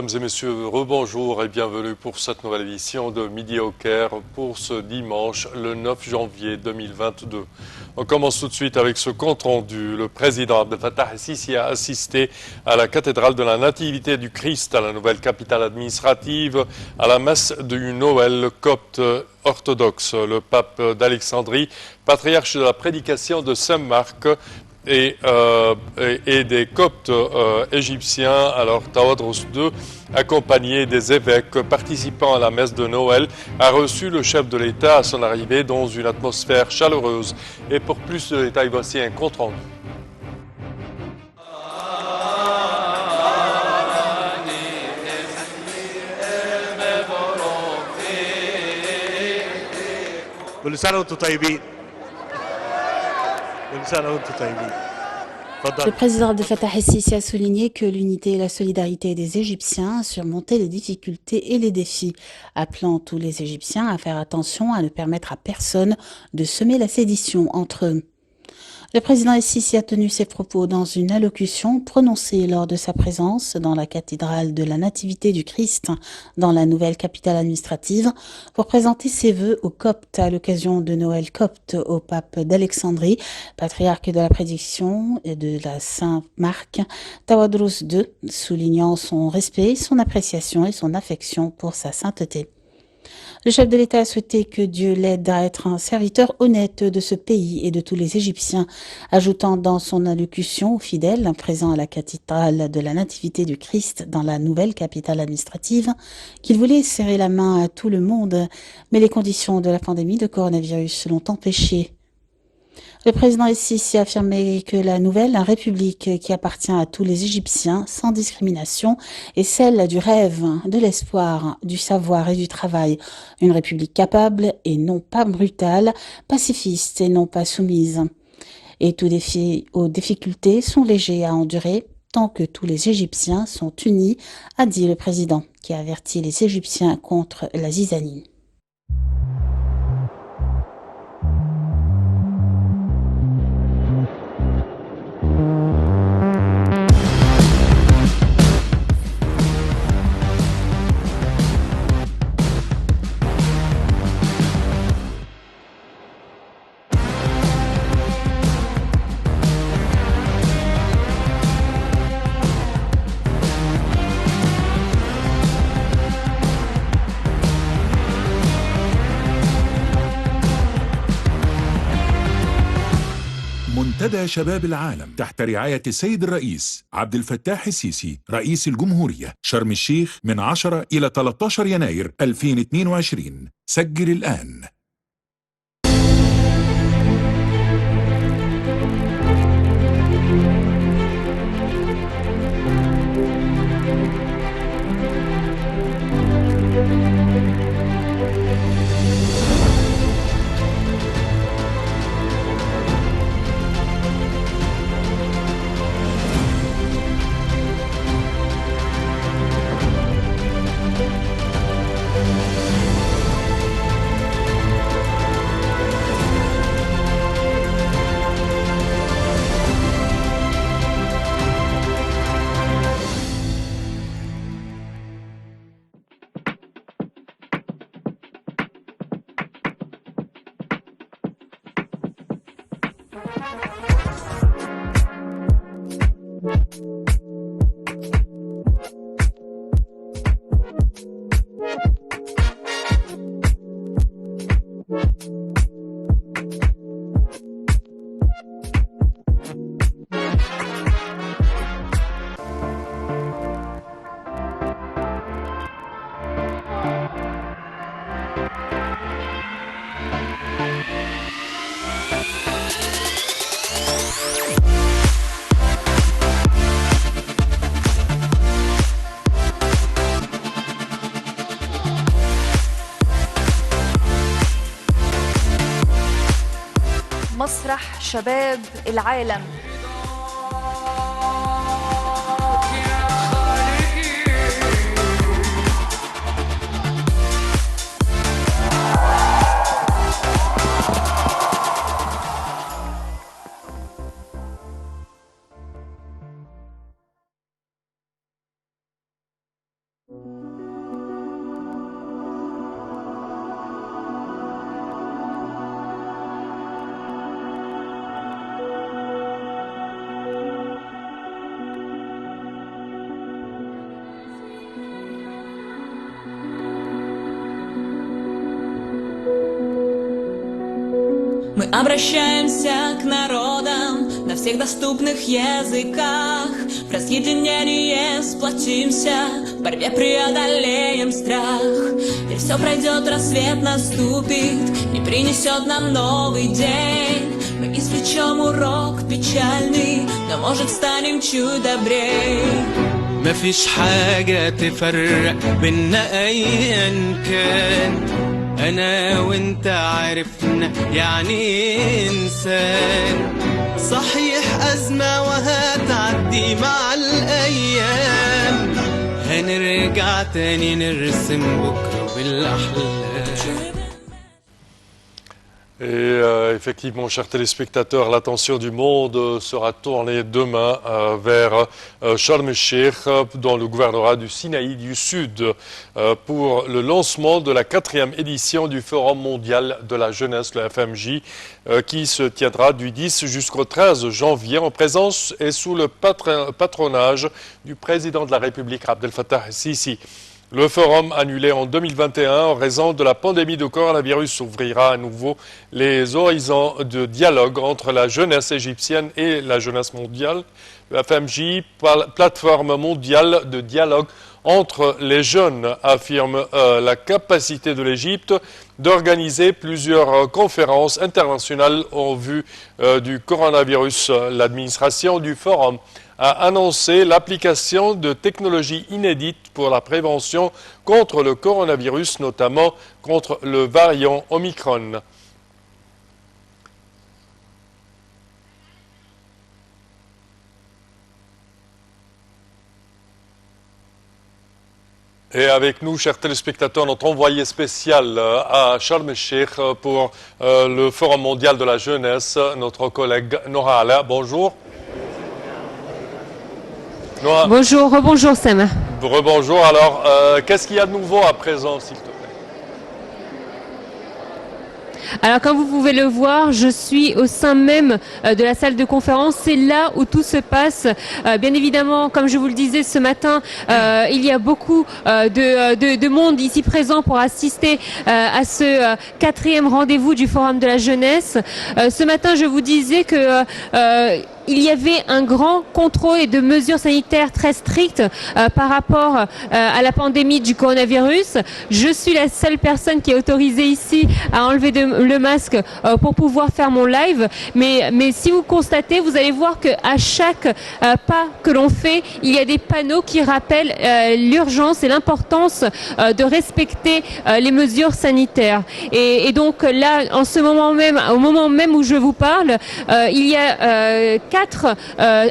Mesdames et messieurs, rebonjour et bienvenue pour cette nouvelle édition de Midi au Caire pour ce dimanche le 9 janvier 2022. On commence tout de suite avec ce compte rendu. Le président Abdel Fattah el-Sisi a assisté à la cathédrale de la Nativité du Christ, à la nouvelle capitale administrative, à la messe du Noël copte orthodoxe. Le pape d'Alexandrie, patriarche de la prédication de Saint-Marc, et des coptes égyptiens, alors Tawadros II, accompagné des évêques participant à la messe de Noël, a reçu le chef de l'État à son arrivée dans une atmosphère chaleureuse. Et pour plus de détails, voici un compte rendu. Le président Abdel Fattah el-Sisi a souligné que l'unité et la solidarité des Égyptiens surmontaient les difficultés et les défis, appelant tous les Égyptiens à faire attention à ne permettre à personne de semer la sédition entre eux. Le président el-Sisi a tenu ses propos dans une allocution prononcée lors de sa présence dans la cathédrale de la Nativité du Christ, dans la nouvelle capitale administrative, pour présenter ses vœux aux Coptes à l'occasion de Noël copte au pape d'Alexandrie, patriarche de la prédiction et de la Saint-Marc, Tawadros II, soulignant son respect, son appréciation et son affection pour sa sainteté. Le chef de l'État a souhaité que Dieu l'aide à être un serviteur honnête de ce pays et de tous les Égyptiens, ajoutant dans son allocution aux fidèles présents à la cathédrale de la Nativité du Christ dans la nouvelle capitale administrative qu'il voulait serrer la main à tout le monde, mais les conditions de la pandémie de coronavirus l'ont empêché. Le président el-Sisi a affirmé que la nouvelle République qui appartient à tous les Égyptiens sans discrimination est celle du rêve, de l'espoir, du savoir et du travail. Une République capable et non pas brutale, pacifiste et non pas soumise. Et tous défis aux difficultés sont légers à endurer tant que tous les Égyptiens sont unis, a dit le président, qui a averti les Égyptiens contre la zizanie. منتدى شباب العالم تحت رعاية السيد الرئيس عبد الفتاح السيسي رئيس الجمهورية، شرم الشيخ، من 10 إلى 13 يناير 2022. سجل الآن. مسرح شباب العالم обращаемся к народам на всех доступных языках. В разъединении сплотимся, в борьбе преодолеем страх. И все пройдет, рассвет наступит и принесет нам новый день. Мы извлечем урок печальный, но может станем чуть добрей. مفيش حاجة تفرق بينا أيا كان أنا وإنت عرفنا يعني إنسان صحيح أزمة وهتعدي مع الأيام هنرجع تاني نرسم بكرة بالأحلام. Et effectivement, chers téléspectateurs, l'attention du monde sera tournée demain vers Sharm el-Sheikh, dans le gouvernorat du Sinaï du Sud, pour le lancement de la 4e édition du Forum mondial de la jeunesse, le FMJ, qui se tiendra du 10 jusqu'au 13 janvier en présence et sous le patronage du président de la République, Abdel Fattah el-Sisi. Le forum annulé en 2021 en raison de la pandémie de coronavirus ouvrira à nouveau les horizons de dialogue entre la jeunesse égyptienne et la jeunesse mondiale. Le FMJ, plateforme mondiale de dialogue entre les jeunes, affirme la capacité de l'Égypte d'organiser plusieurs conférences internationales en vue du coronavirus. L'administration du forum a annoncé l'application de technologies inédites pour la prévention contre le coronavirus, notamment contre le variant Omicron. Et avec nous, chers téléspectateurs, notre envoyé spécial à Sharm el-Sheikh pour le Forum mondial de la jeunesse, notre collègue Noha Ala. Bonjour. Noha. Bonjour, rebonjour Sam. Rebonjour. Alors, qu'est-ce qu'il y a de nouveau à présent, s'il te plaît? Alors comme vous pouvez le voir, je suis au sein même de la salle de conférence. C'est là où tout se passe. Bien évidemment, comme je vous le disais ce matin, il y a beaucoup de monde ici présent pour assister à ce 4e rendez-vous du Forum de la jeunesse. Ce matin, je vous disais que il y avait un grand contrôle et de mesures sanitaires très strictes par rapport à la pandémie du coronavirus. Je suis la seule personne qui est autorisée ici à enlever le masque pour pouvoir faire mon live. Mais si vous constatez, vous allez voir qu'à chaque pas que l'on fait, il y a des panneaux qui rappellent l'urgence et l'importance de respecter les mesures sanitaires. Et donc là, en ce moment même, au moment même où je vous parle, il y a 4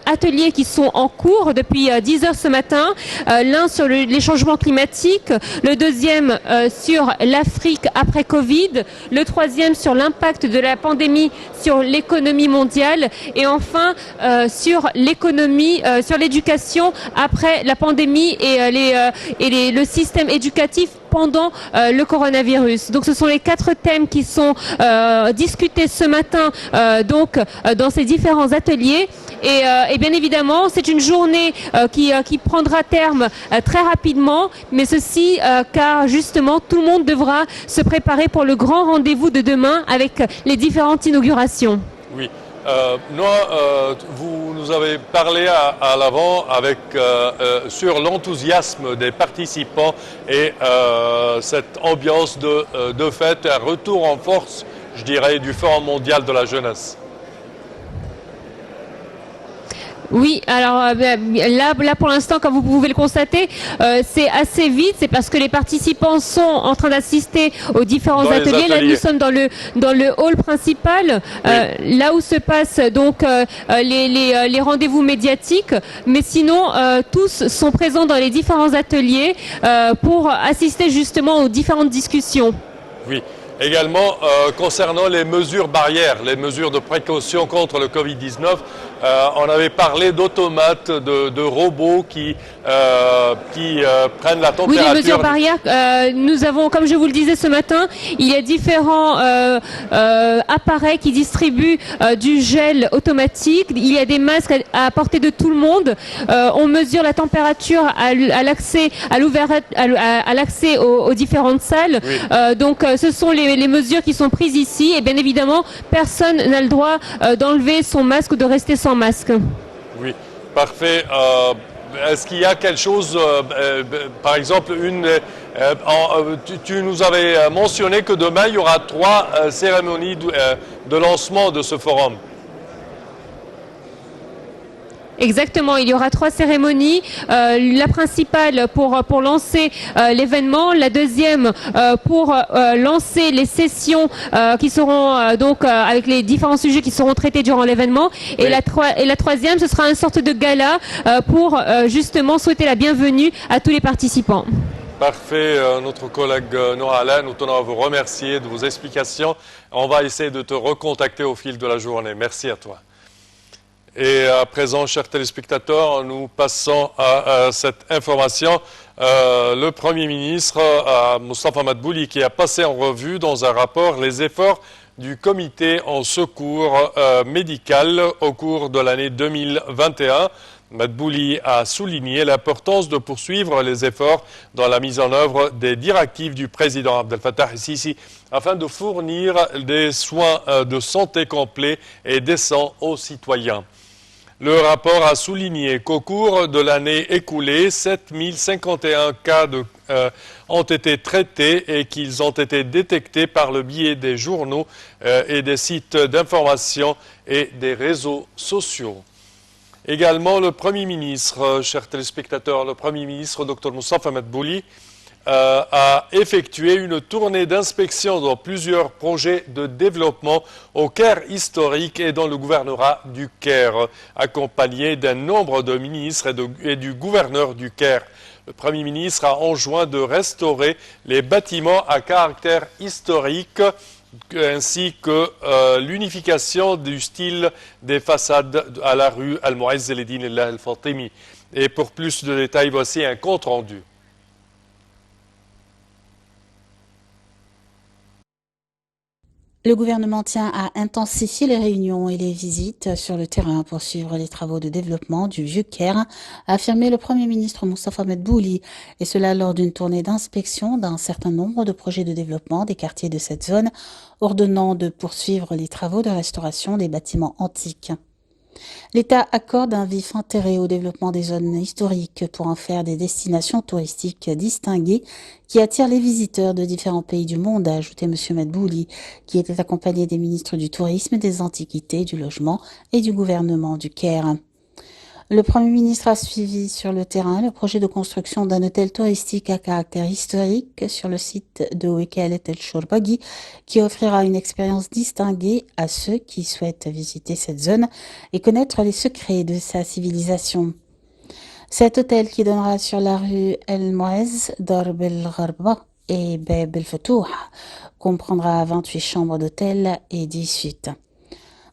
ateliers qui sont en cours depuis 10 heures ce matin. L'un sur les changements climatiques, le deuxième sur l'Afrique après Covid, le troisième sur l'impact de la pandémie sur l'économie mondiale et enfin sur l'économie, sur l'éducation après la pandémie et le système éducatif pendant le coronavirus. Donc ce sont les 4 thèmes qui sont discutés ce matin donc dans ces différents ateliers et bien évidemment c'est une journée qui prendra terme très rapidement, mais ceci car justement tout le monde devra se préparer pour le grand rendez-vous de demain avec les différentes inaugurations. Oui. Noah, vous nous avez parlé à l'avant sur l'enthousiasme des participants et cette ambiance de fête, un retour en force, je dirais, du Forum mondial de la jeunesse. Oui, alors là pour l'instant, comme vous pouvez le constater, c'est assez vide. C'est parce que les participants sont en train d'assister aux différents ateliers. Là, nous sommes dans le hall principal, oui. Là où se passent donc les rendez-vous médiatiques. Mais sinon, tous sont présents dans les différents ateliers pour assister justement aux différentes discussions. Oui. Également, concernant les mesures barrières, les mesures de précaution contre le Covid-19, on avait parlé d'automates, de robots qui prennent la température. Oui, les mesures barrières, nous avons, comme je vous le disais ce matin, il y a différents appareils qui distribuent du gel automatique. Il y a des masques à portée de tout le monde. On mesure la température à l'accès aux différentes salles. Oui. Donc, ce sont les les mesures qui sont prises ici. Et bien évidemment, personne n'a le droit d'enlever son masque ou de rester sans masque. Oui, parfait. Est-ce qu'il y a quelque chose, par exemple, tu nous avais mentionné que demain, il y aura 3 cérémonies de lancement de ce forum. Exactement, il y aura 3 cérémonies. La principale pour lancer l'événement, la deuxième pour lancer les sessions qui seront donc avec les différents sujets qui seront traités durant l'événement. Et, Oui. la troisième, ce sera une sorte de gala pour justement souhaiter la bienvenue à tous les participants. Parfait, notre collègue Noah Alain, nous tenons à vous remercier de vos explications. On va essayer de te recontacter au fil de la journée. Merci à toi. Et à présent, chers téléspectateurs, nous passons à cette information. Le Premier ministre, Moustapha Madbouli, qui a passé en revue dans un rapport les efforts du comité en secours médical au cours de l'année 2021. Madbouli a souligné l'importance de poursuivre les efforts dans la mise en œuvre des directives du président Abdel Fattah el-Sisi afin de fournir des soins de santé complets et décents aux citoyens. Le rapport a souligné qu'au cours de l'année écoulée, 7051 cas ont été traités et qu'ils ont été détectés par le biais des journaux et des sites d'information et des réseaux sociaux. Également, le Premier ministre, chers téléspectateurs, le Premier ministre, Dr Moustapha Madbouli, a effectué une tournée d'inspection dans plusieurs projets de développement au Caire historique et dans le gouvernorat du Caire, accompagné d'un nombre de ministres et du gouverneur du Caire. Le Premier ministre a enjoint de restaurer les bâtiments à caractère historique ainsi que l'unification du style des façades à la rue Al-Mu'izz el-Din al-Fatimi. Et pour plus de détails, voici un compte rendu. Le gouvernement tient à intensifier les réunions et les visites sur le terrain pour suivre les travaux de développement du Vieux-Caire, a affirmé le Premier ministre Moustapha Madbouli, et cela lors d'une tournée d'inspection d'un certain nombre de projets de développement des quartiers de cette zone, ordonnant de poursuivre les travaux de restauration des bâtiments antiques. L'État accorde un vif intérêt au développement des zones historiques pour en faire des destinations touristiques distinguées qui attirent les visiteurs de différents pays du monde, a ajouté M. Madbouli, qui était accompagné des ministres du Tourisme, des Antiquités, du Logement et du gouvernement du Caire. Le Premier ministre a suivi sur le terrain le projet de construction d'un hôtel touristique à caractère historique sur le site de Wekalet el-Shourbaghi qui offrira une expérience distinguée à ceux qui souhaitent visiter cette zone et connaître les secrets de sa civilisation. Cet hôtel qui donnera sur la rue El-Mu'izz, Darb el-Gharba et Bab el-Futouh comprendra 28 chambres d'hôtel et 10 suites.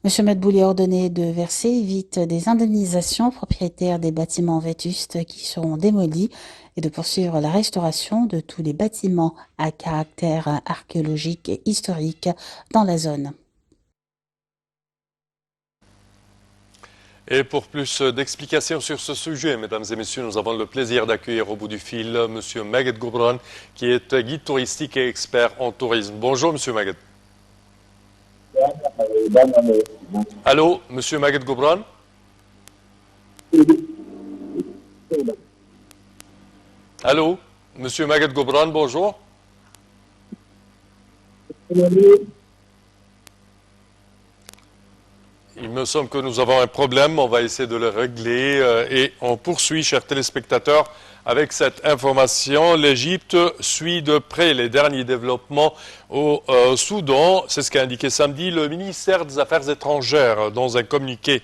M. Madbouli a ordonné de verser vite des indemnisations aux propriétaires des bâtiments vétustes qui seront démolis et de poursuivre la restauration de tous les bâtiments à caractère archéologique et historique dans la zone. Et pour plus d'explications sur ce sujet, mesdames et messieurs, nous avons le plaisir d'accueillir au bout du fil M. Maged Goubran, qui est guide touristique et expert en tourisme. Bonjour, M. Maged. Allô, M. Maged Goubran? Allô, M. Maged Goubran, bonjour. Il me semble que nous avons un problème, on va essayer de le régler et on poursuit, chers téléspectateurs, avec cette information. L'Égypte suit de près les derniers développements au Soudan. C'est ce qu'a indiqué samedi le ministère des Affaires étrangères dans un communiqué.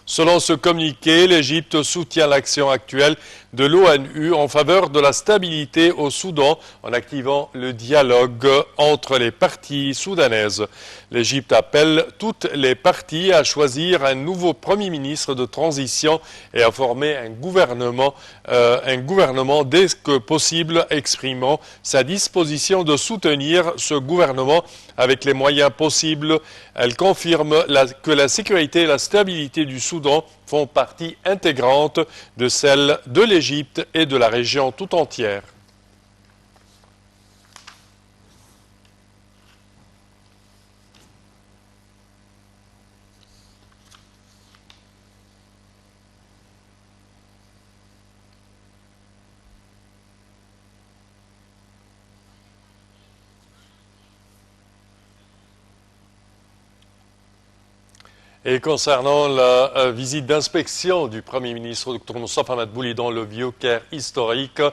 Selon ce communiqué, l'Égypte soutient l'action actuelle de l'ONU en faveur de la stabilité au Soudan en activant le dialogue entre les parties soudanaises. L'Égypte appelle toutes les parties à choisir un nouveau Premier ministre de transition et à former un gouvernement dès que possible, exprimant sa disposition de soutenir ce gouvernement avec les moyens possibles. Elle confirme que la sécurité et la stabilité du Soudan font partie intégrante de celle de l'Égypte et de la région tout entière. Et concernant la visite d'inspection du Premier ministre Dr Moustapha Madbouli dans le vieux Caire historique,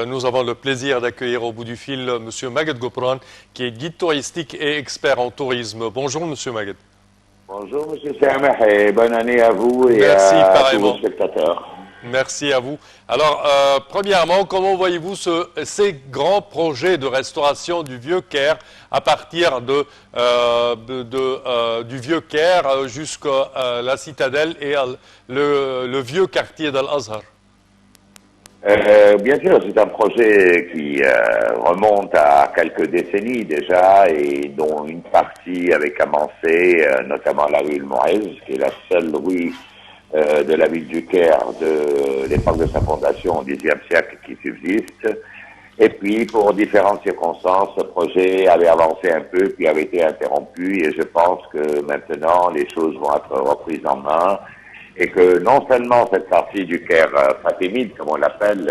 nous avons le plaisir d'accueillir au bout du fil M. Maged Gopran, qui est guide touristique et expert en tourisme. Bonjour M. Maged. Bonjour M. Sameh et bonne année à vous et Merci, à pareillement. tous vos spectateurs. Merci à vous. Alors, premièrement, comment voyez-vous ces grands projets de restauration du vieux Caire à partir du vieux Caire jusqu'à la citadelle et le vieux quartier d'Al-Azhar? Bien sûr, c'est un projet qui remonte à quelques décennies déjà et dont une partie avait commencé, notamment la rue El Mouez, qui est la seule rue de la ville du Caire de l'époque de sa fondation au Xe siècle qui subsiste. Et puis, pour différentes circonstances, ce projet avait avancé un peu, puis avait été interrompu, et je pense que maintenant, les choses vont être reprises en main, et que non seulement cette partie du Caire fatimide, comme on l'appelle,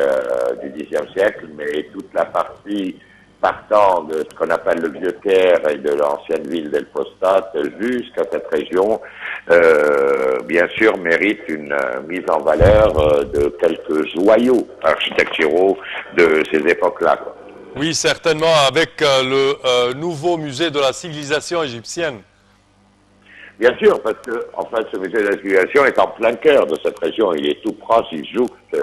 du Xe siècle, mais toute la partie partant de ce qu'on appelle le Vieux Caire et de l'ancienne ville d'El Postat jusqu'à cette région, bien sûr, mérite une mise en valeur de quelques joyaux architecturaux de ces époques-là. Oui, certainement, avec le nouveau musée de la civilisation égyptienne. Bien sûr, parce que en fait, ce musée de la civilisation est en plein cœur de cette région. Il est tout proche, il jouxte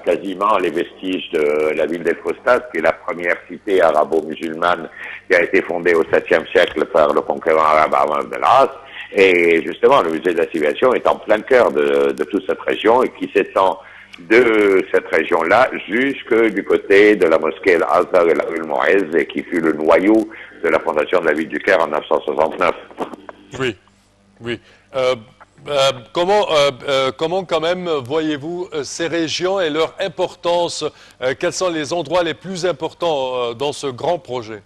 quasiment les vestiges de la ville d'El Postat, qui est la première cité arabo-musulmane qui a été fondée au 7e siècle par le conquérant arabe Abd al-As. Et justement, le musée de la civilisation est en plein cœur de toute cette région et qui s'étend de cette région-là jusque du côté de la mosquée Al-Azhar et la rue El Mouez, et qui fut le noyau de la fondation de la ville du Caire en 969. Oui, oui. Comment quand même voyez-vous ces régions et leur importance? Quels sont les endroits les plus importants dans ce grand projet?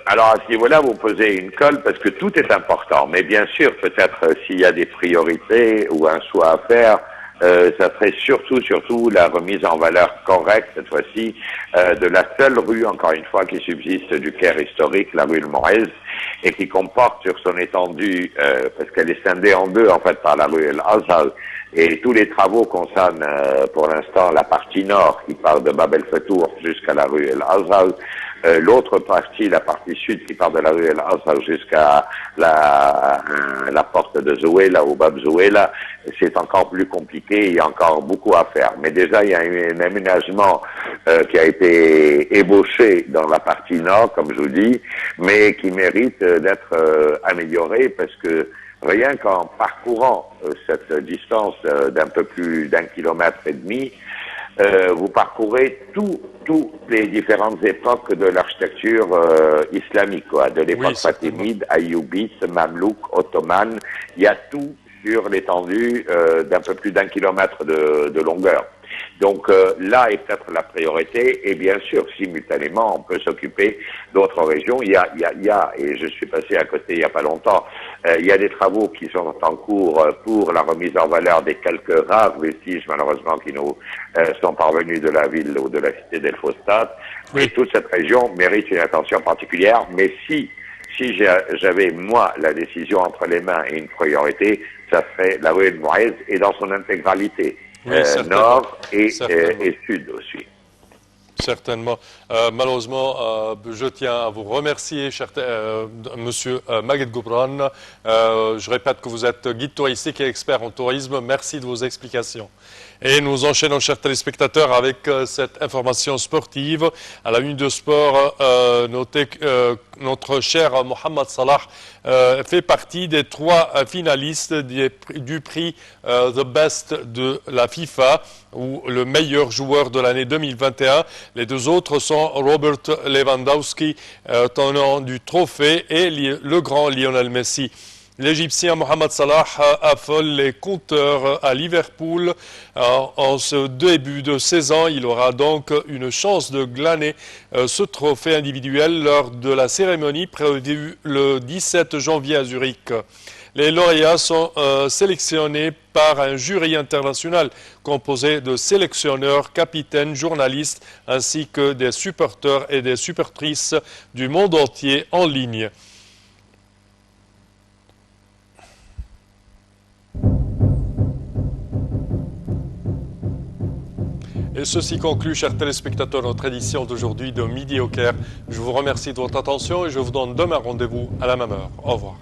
Alors à ce niveau-là, vous posez une colle parce que tout est important. Mais bien sûr, peut-être s'il y a des priorités ou un choix à faire, ça serait surtout la remise en valeur correcte, cette fois-ci, de la seule rue, encore une fois, qui subsiste du Caire historique, la rue El Mouez, et qui comporte sur son étendue, parce qu'elle est scindée en deux, en fait, par la rue El-Azhar, et tous les travaux concernent, pour l'instant, la partie nord, qui part de Bab el-Fetour jusqu'à la rue El-Azhar. L'autre partie, la partie sud, qui part de la rue El-Azhar jusqu'à la porte de Zouela ou Bab Zouela, c'est encore plus compliqué, il y a encore beaucoup à faire. Mais déjà, il y a un aménagement qui a été ébauché dans la partie nord, comme je vous dis, mais qui mérite d'être amélioré parce que rien qu'en parcourant cette distance d'un peu plus d'1,5 kilomètre, vous parcourez toutes les différentes époques de l'architecture islamique, quoi, de l'époque fatimide, ayoubite, mamelouk, ottomane. Il y a tout sur l'étendue d'un peu plus d'1 kilomètre de longueur. Donc là est peut-être la priorité, et bien sûr, simultanément, on peut s'occuper d'autres régions. Il y a, et je suis passé à côté il n'y a pas longtemps, il y a des travaux qui sont en cours pour la remise en valeur des quelques rares vestiges, malheureusement, qui nous sont parvenus de la ville ou de la cité d'El Postat. Oui. Et toute cette région mérite une attention particulière, mais si j'avais, moi, la décision entre les mains et une priorité, ça serait la rue El Mouez et dans son intégralité. Oui, nord et sud aussi. Certainement. Malheureusement, je tiens à vous remercier, Monsieur Maged Gopran. Je répète que vous êtes guide touristique et expert en tourisme. Merci de vos explications. Et nous enchaînons, chers téléspectateurs, avec cette information sportive. À la une de sport, notez que notre cher Mohamed Salah fait partie des 3 finalistes du prix The Best de la FIFA, ou le meilleur joueur de l'année 2021. Les 2 autres sont Robert Lewandowski, tenant du trophée, et le grand Lionel Messi. L'Égyptien Mohamed Salah affole les compteurs à Liverpool. En ce début de saison, il aura donc une chance de glaner ce trophée individuel lors de la cérémonie prévue le 17 janvier à Zurich. Les lauréats sont sélectionnés par un jury international composé de sélectionneurs, capitaines, journalistes, ainsi que des supporters et des supportrices du monde entier en ligne. Et ceci conclut, chers téléspectateurs, notre édition d'aujourd'hui de Midi au Caire. Je vous remercie de votre attention et je vous donne demain rendez-vous à la même heure. Au revoir.